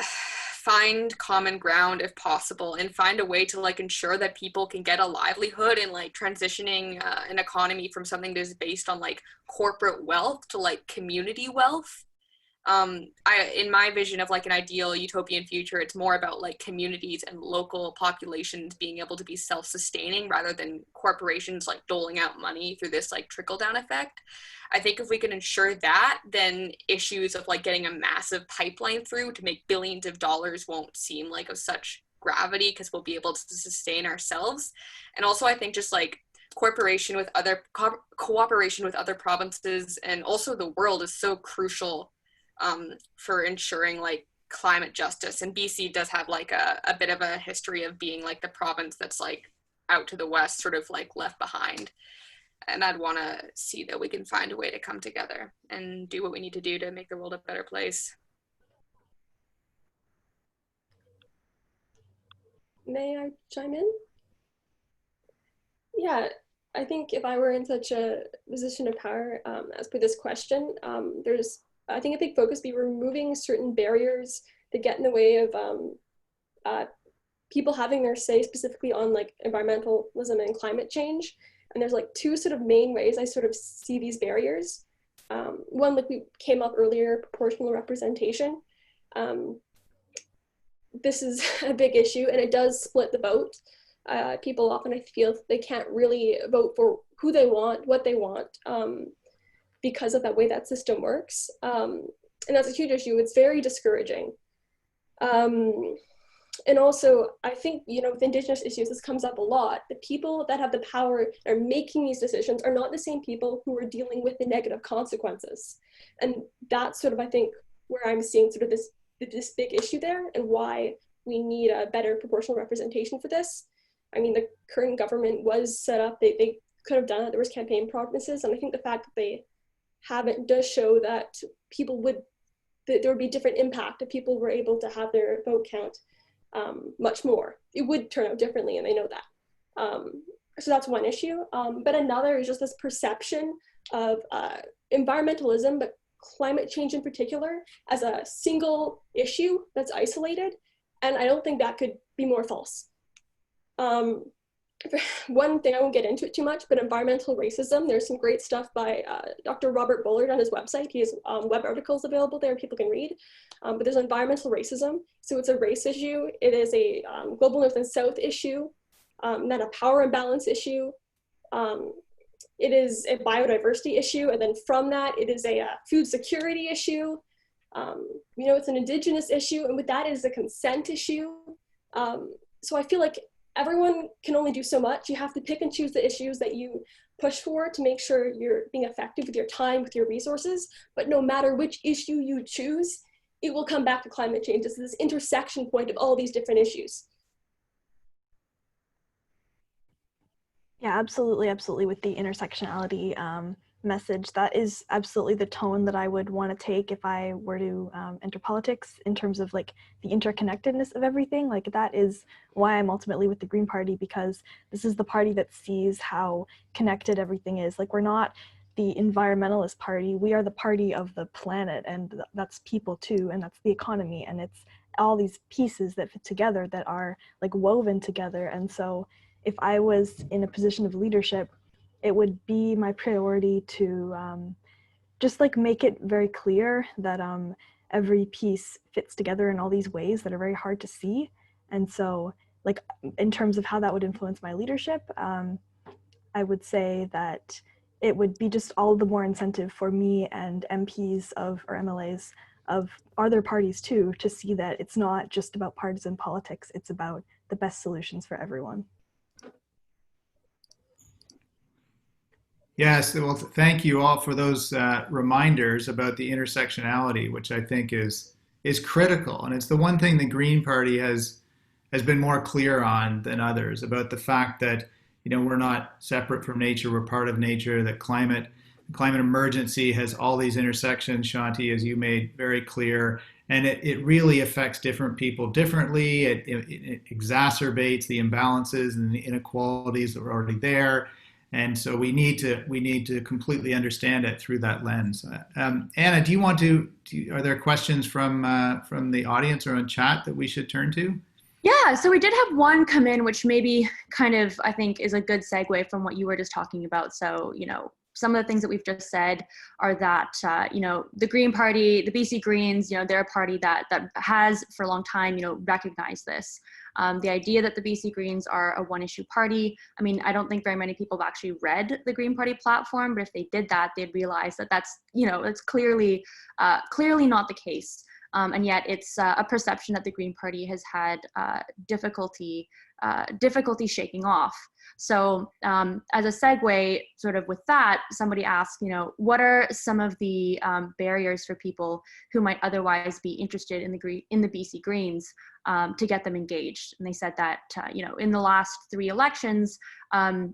find common ground if possible and find a way to like ensure that people can get a livelihood and like transitioning an economy from something that is based on like corporate wealth to like community wealth. In my vision of like an ideal utopian future, it's more about like communities and local populations being able to be self-sustaining rather than corporations like doling out money through this like trickle-down effect. I think if we can ensure that, then issues of like getting a massive pipeline through to make billions of dollars won't seem like of such gravity, because we'll be able to sustain ourselves. And also I think just like cooperation with other provinces and also the world is so crucial for ensuring like climate justice. And BC does have like a bit of a history of being like the province that's like out to the west, sort of like left behind. And I'd want to see that we can find a way to come together and do what we need to do to make the world a better place. May I chime in? Yeah, I think if I were in such a position of power as per this question, there's, I think, a big focus be removing certain barriers that get in the way of people having their say specifically on like environmentalism and climate change. And there's like two sort of main ways I sort of see these barriers. One, like we came up earlier, proportional representation. This is a big issue and it does split the vote. People often, I feel, they can't really vote for who they want, what they want, because of that way that system works. And that's a huge issue. It's very discouraging. And also, I think, you know, with Indigenous issues, this comes up a lot. The people that have the power are making these decisions are not the same people who are dealing with the negative consequences. And that's sort of, I think, where I'm seeing sort of this big issue there and why we need a better proportional representation for this. I mean, the current government was set up, they could have done it. There was campaign promises. And I think the fact that they haven't does show that there would be different impact if people were able to have their vote count much more. It would turn out differently, and they know that. So that's one issue. But another is just this perception of environmentalism, but climate change in particular, as a single issue that's isolated. And I don't think that could be more false. One thing, I won't get into it too much, but environmental racism, there's some great stuff by Dr. Robert Bullard on his website. He has web articles available there people can read. But there's environmental racism. So it's a race issue. It is a global north and south issue, then a power imbalance issue. It is a biodiversity issue. And then from that, it is a food security issue. You know, it's an Indigenous issue. And with that, it is a consent issue. So I feel like everyone can only do so much. You have to pick and choose the issues that you push for to make sure you're being effective with your time, with your resources. But no matter which issue you choose, it will come back to climate change. It's this intersection point of all these different issues. Yeah, absolutely, absolutely. With the intersectionality, message, that is absolutely the tone that I would want to take if I were to enter politics, in terms of like the interconnectedness of everything. Like, that is why I'm ultimately with the Green Party, because this is the party that sees how connected everything is. Like, we're not the environmentalist party, we are the party of the planet, and that's people too, and that's the economy, and it's all these pieces that fit together that are like woven together. And so if I was in a position of leadership, it would be my priority to just like make it very clear that every piece fits together in all these ways that are very hard to see. And so, like, in terms of how that would influence my leadership, I would say that it would be just all the more incentive for me and MPs of, or MLAs of other parties too, to see that it's not just about partisan politics, it's about the best solutions for everyone. Yes, well, thank you all for those reminders about the intersectionality, which I think is critical, and it's the one thing the Green Party has been more clear on than others, about the fact that, you know, we're not separate from nature, we're part of nature. That climate emergency has all these intersections, Shanti, as you made very clear, and it really affects different people differently. It exacerbates the imbalances and the inequalities that are already there. And so we need to completely understand it through that lens. Anna, do you want to? Are there questions from the audience or on chat that we should turn to? Yeah, so we did have one come in, which maybe kind of, I think, is a good segue from what you were just talking about. So, you know, some of the things that we've just said are that, you know, the Green Party, the BC Greens, you know, they're a party that has for a long time, you know, recognized this. The idea that the BC Greens are a one-issue party, I mean, I don't think very many people have actually read the Green Party platform, but if they did that, they'd realize that that's, you know, it's clearly not the case. And yet it's a perception that the Green Party has had difficulty shaking off. So as a segue sort of with that, somebody asked, you know, what are some of the barriers for people who might otherwise be interested in the BC Greens to get them engaged? And they said that, you know, in the last 3 elections,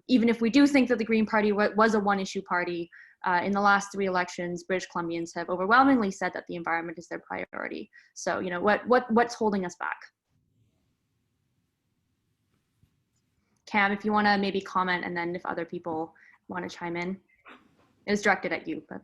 even if we do think that the Green Party was a one-issue party, in the last 3 elections, British Columbians have overwhelmingly said that the environment is their priority. So, you know, what's holding us back? Cam, if you want to maybe comment, and then if other people want to chime in. It was directed at you, but.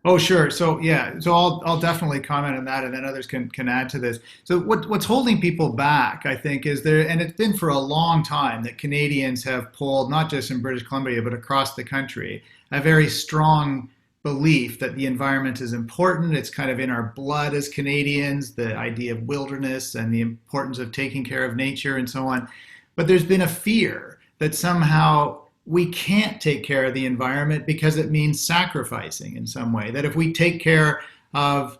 Oh, sure. So yeah, so I'll definitely comment on that, and then others can add to this. So what's holding people back, I think, is there, and it's been for a long time, that Canadians have pulled, not just in British Columbia, but across the country, a very strong belief that the environment is important. It's kind of in our blood as Canadians, the idea of wilderness and the importance of taking care of nature and so on. But there's been a fear that somehow we can't take care of the environment because it means sacrificing in some way. That if we take care of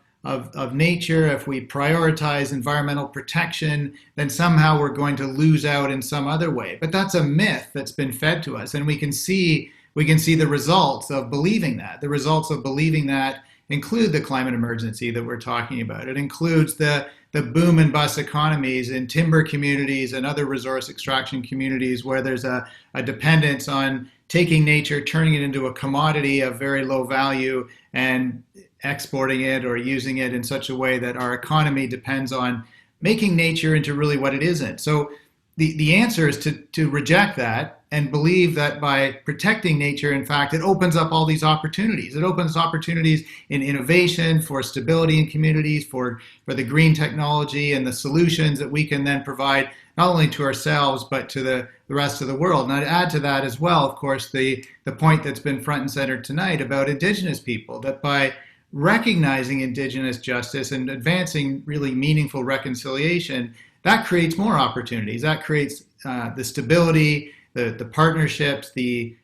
nature, if we prioritize environmental protection, then somehow we're going to lose out in some other way. But that's a myth that's been fed to us, and we can see the results of believing that. The results of believing that include the climate emergency that we're talking about. It includes the boom and bust economies in timber communities and other resource extraction communities where there's a dependence on taking nature, turning it into a commodity of very low value, and exporting it or using it in such a way that our economy depends on making nature into really what it isn't. So the answer is to reject that and believe that by protecting nature, in fact, it opens up all these opportunities. It opens opportunities in innovation, for stability in communities, for the green technology and the solutions that we can then provide not only to ourselves, but to the rest of the world. And I'd add to that as well, of course, the point that's been front and center tonight about Indigenous people, that by recognizing Indigenous justice and advancing really meaningful reconciliation, that creates more opportunities. That creates the stability, the partnerships, the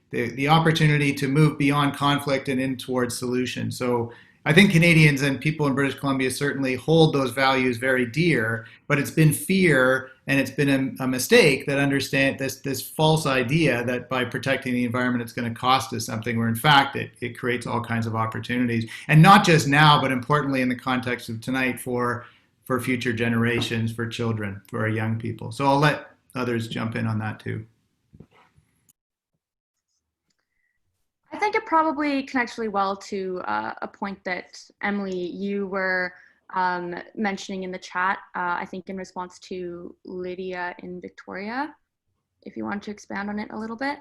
opportunity to move beyond conflict and in towards solution. So I think Canadians and people in British Columbia certainly hold those values very dear, but it's been fear and it's been a mistake that understand this false idea that by protecting the environment it's going to cost us something, where in fact it creates all kinds of opportunities. And not just now, but importantly in the context of tonight, for future generations, for children, for our young people. So I'll let others jump in on that too. I I think it probably connects really well to a point that Emily, you were mentioning in the chat, I think in response to Lydia in Victoria, if you want to expand on it a little bit.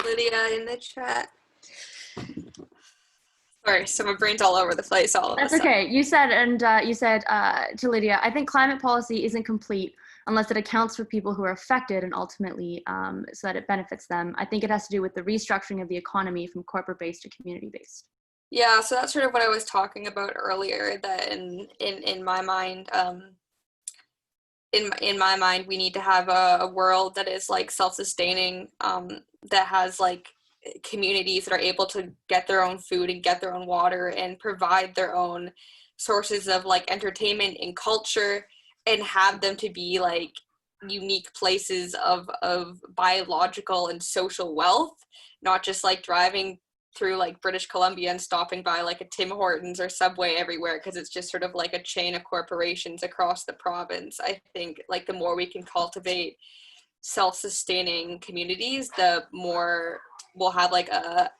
Lydia in the chat. Sorry, so my brain's all over the place all of That's a sudden. okay. You said, to Lydia, I think climate policy isn't complete unless it accounts for people who are affected and ultimately so that it benefits them. I think it has to do with the restructuring of the economy from corporate-based to community-based. Yeah, so that's sort of what I was talking about earlier, that in my mind, in my mind, we need to have a world that is like self-sustaining, that has like communities that are able to get their own food and get their own water and provide their own sources of like entertainment and culture, and have them to be like unique places of biological and social wealth, not just like driving through like British Columbia and stopping by like a Tim Hortons or Subway everywhere, because it's just sort of like a chain of corporations across the province. I think like the more we can cultivate self-sustaining communities, the more we'll have like the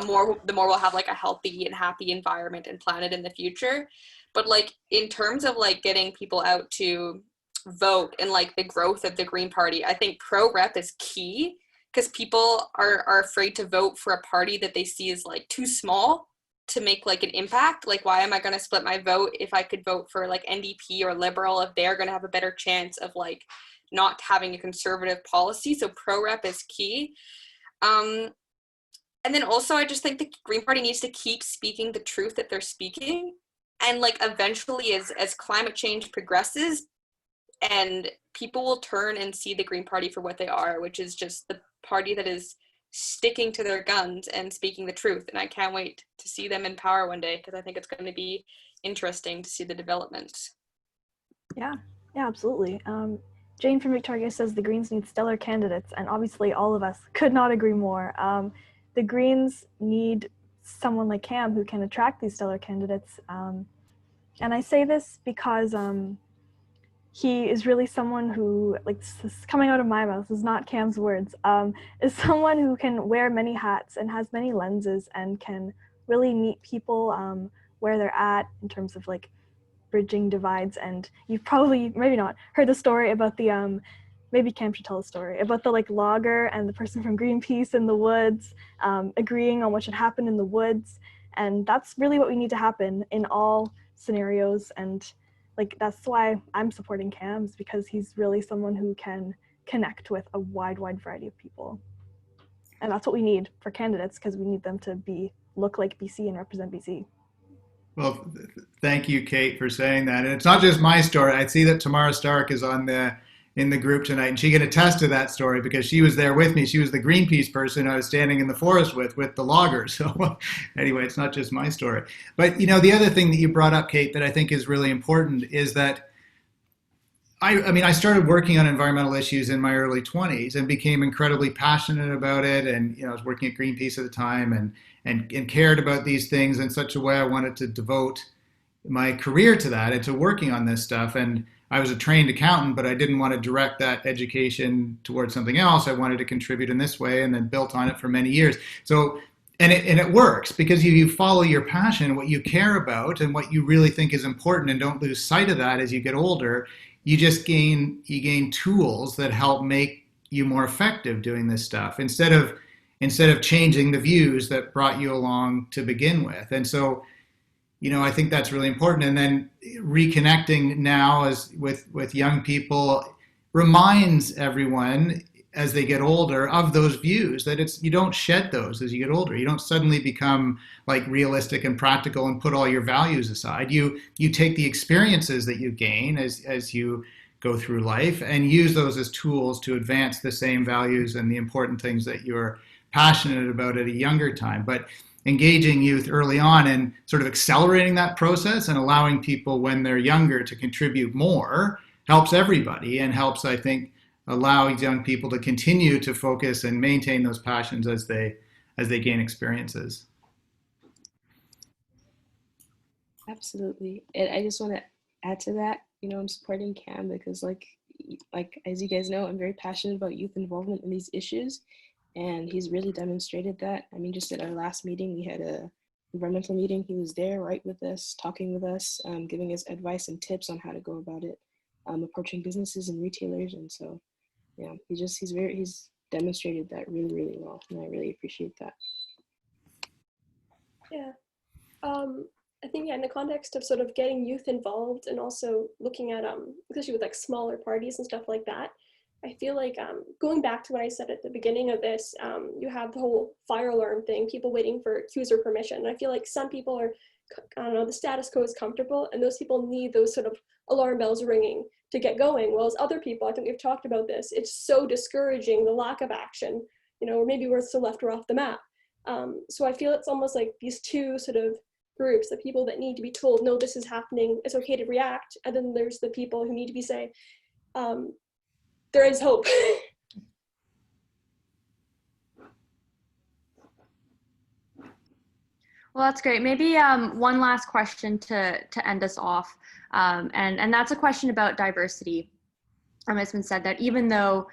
more we'll have like a healthy and happy environment and planet in the future. But like in terms of like getting people out to vote and like the growth of the Green Party, I think pro-rep is key, because people are afraid to vote for a party that they see as like too small to make like an impact. Like, why am I going to split my vote if I could vote for like NDP or Liberal, if they're going to have a better chance of like not having a conservative policy? So pro-rep is key. And then also I just think the Green Party needs to keep speaking the truth that they're speaking. And like eventually as climate change progresses, and people will turn and see the Green Party for what they are, which is just the party that is sticking to their guns and speaking the truth. And I can't wait to see them in power one day, because I think it's going to be interesting to see the developments. Yeah, absolutely. Jane from Victoria says the Greens need stellar candidates, and obviously all of us could not agree more. The Greens need someone like Cam who can attract these stellar candidates. And I say this because he is really someone who, like, this is coming out of my mouth, this is not Cam's words, is someone who can wear many hats and has many lenses and can really meet people where they're at in terms of like bridging divides. And you've probably, maybe not, heard the story about the, maybe Cam should tell a story, about the like logger and the person from Greenpeace in the woods agreeing on what should happen in the woods. And that's really what we need to happen in all scenarios. And like, that's why I'm supporting Cam's, because he's really someone who can connect with a wide variety of people. And that's what we need for candidates, because we need them to look like BC and represent BC. Well, thank you, Kate, for saying that. And it's not just my story. I see that Tamara Stark is in the group tonight, and she can attest to that story because she was there with me. She was the Greenpeace person I was standing in the forest with the loggers. So anyway, it's not just my story. But you know, the other thing that you brought up, Kate, that I think is really important is that I started working on environmental issues in my early 20s and became incredibly passionate about it. And you know, I was working at Greenpeace at the time and cared about these things in such a way I wanted to devote my career to that and to working on this stuff. And I was a trained accountant, but I didn't want to direct that education towards something else. I wanted to contribute in this way, and then built on it for many years. So, and it works because you follow your passion, what you care about, and what you really think is important, and don't lose sight of that as you get older. You just gain tools that help make you more effective doing this stuff instead of changing the views that brought you along to begin with. And so, you know, I think that's really important. And then reconnecting now with young people reminds everyone as they get older of those views, that you don't shed those as you get older. You don't suddenly become like realistic and practical and put all your values aside. You take the experiences that you gain as you go through life and use those as tools to advance the same values and the important things that you're passionate about at a younger time. But engaging youth early on and sort of accelerating that process and allowing people when they're younger to contribute more helps everybody, and helps, I think, allow young people to continue to focus and maintain those passions as they gain experiences. Absolutely. And I just want to add to that, you know, I'm supporting Cam because, like, like, as you guys know, I'm very passionate about youth involvement in these issues, and he's really demonstrated that. I mean, just at our last meeting, we had a environmental meeting. He was there right with us, talking with us, giving us advice and tips on how to go about it, approaching businesses and retailers. And so, yeah, he's demonstrated that really, really well, and I really appreciate that. Yeah. I think, yeah, in the context of sort of getting youth involved and also looking at, especially with like smaller parties and stuff like that, I feel like going back to what I said at the beginning of this, you have the whole fire alarm thing, people waiting for cues or permission. And I feel like some people are, I don't know, the status quo is comfortable, and those people need those sort of alarm bells ringing to get going. Whereas other people, I think we've talked about this, it's so discouraging, the lack of action, you know, or maybe we're so left or off the map. So I feel it's almost like these two sort of groups, the people that need to be told, no, this is happening, it's okay to react. And then there's the people who need to be saying, there is hope. Well, that's great. Maybe one last question to end us off, and that's a question about diversity. It's been said that even though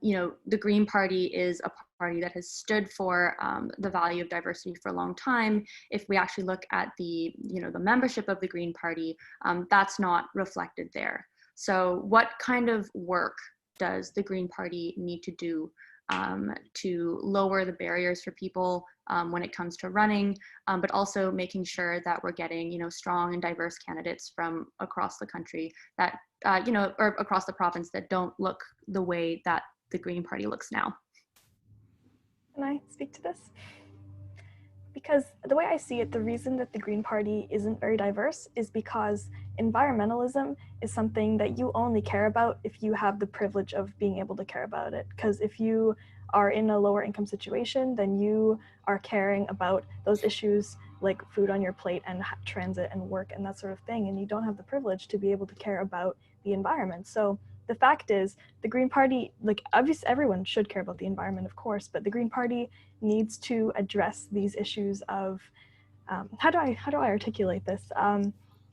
you know, the Green Party is a party that has stood for the value of diversity for a long time, if we actually look at the, you know, the membership of the Green Party, that's not reflected there. So what kind of work does the Green Party need to do to lower the barriers for people when it comes to running, but also making sure that we're getting, you know, strong and diverse candidates from across the country that, you know, or across the province that don't look the way that the Green Party looks now? Can I speak to this? Because the way I see it, the reason that the Green Party isn't very diverse is because environmentalism is something that you only care about if you have the privilege of being able to care about it. Because if you are in a lower income situation, then you are caring about those issues like food on your plate and transit and work and that sort of thing, and you don't have the privilege to be able to care about the environment. So the fact is, the Green Party, like, obviously everyone should care about the environment, of course, but the Green Party needs to address these issues of, how do I articulate this?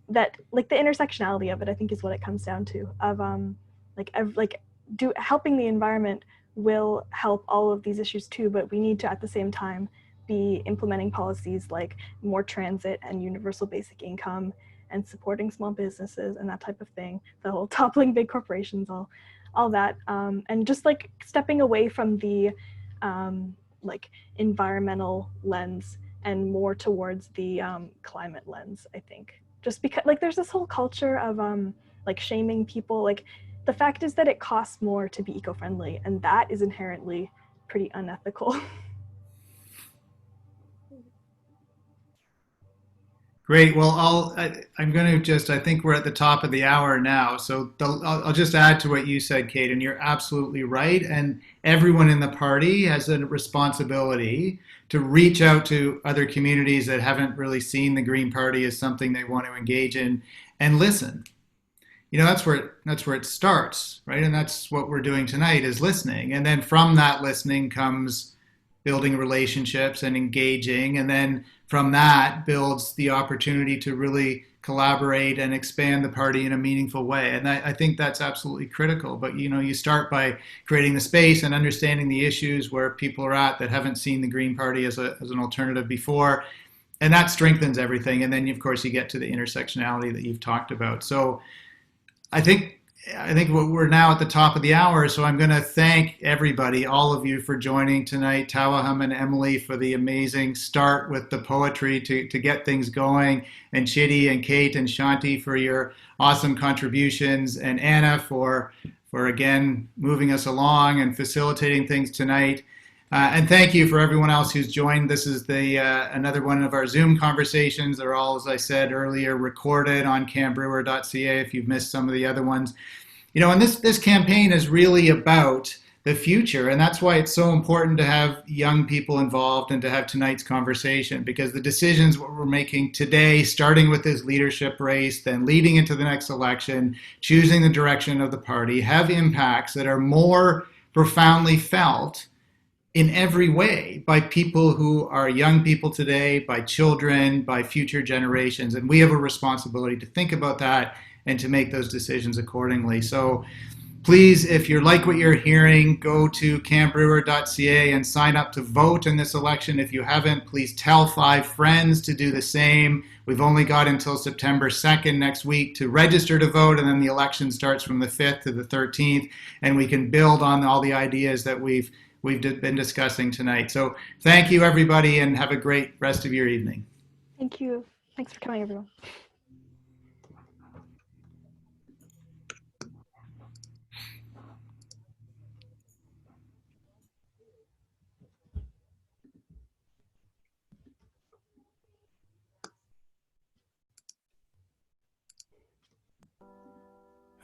That, like, the intersectionality of it, I think, is what it comes down to, of helping the environment will help all of these issues too, but we need to at the same time be implementing policies like more transit and universal basic income and supporting small businesses and that type of thing, the whole toppling big corporations, all that, and just like stepping away from the like environmental lens and more towards the climate lens, I think. Just because, like, there's this whole culture of like shaming people. Like, the fact is that it costs more to be eco-friendly, and that is inherently pretty unethical. Great. Well, I'm going to just, I think we're at the top of the hour now. So I'll just add to what you said, Kate, and you're absolutely right. And everyone in the party has a responsibility to reach out to other communities that haven't really seen the Green Party as something they want to engage in and listen. You know, that's where it starts, right? And that's what we're doing tonight, is listening. And then from that listening comes building relationships and engaging, and then from that builds the opportunity to really collaborate and expand the party in a meaningful way. And I think that's absolutely critical. But, you know, you start by creating the space and understanding the issues where people are at that haven't seen the Green Party as an alternative before, and that strengthens everything. And then, of course, you get to the intersectionality that you've talked about. So I think we're now at the top of the hour, so I'm going to thank everybody, all of you, for joining tonight. Tawahum and Emily for the amazing start with the poetry to get things going, and Chidi and Kate and Shanti for your awesome contributions, and Anna for again moving us along and facilitating things tonight. And thank you for everyone else who's joined. This is another one of our Zoom conversations. They're all, as I said earlier, recorded on cambrewer.ca if you've missed some of the other ones. You know, and this campaign is really about the future, and that's why it's so important to have young people involved and to have tonight's conversation, because the decisions what we're making today, starting with this leadership race, then leading into the next election, choosing the direction of the party, have impacts that are more profoundly felt in every way by people who are young people today, by children, by future generations. And we have a responsibility to think about that and to make those decisions accordingly. So Please, if you like what you're hearing, go to cambrewer.ca and sign up to vote in this election. If you haven't, please tell 5 friends to do the same. We've only got until September 2nd next week to register to vote, and then the election starts from the 5th to the 13th, and we can build on all the ideas that we've been discussing tonight. So thank you, everybody, and have a great rest of your evening. Thank you. Thanks for coming, everyone.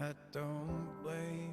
I don't blame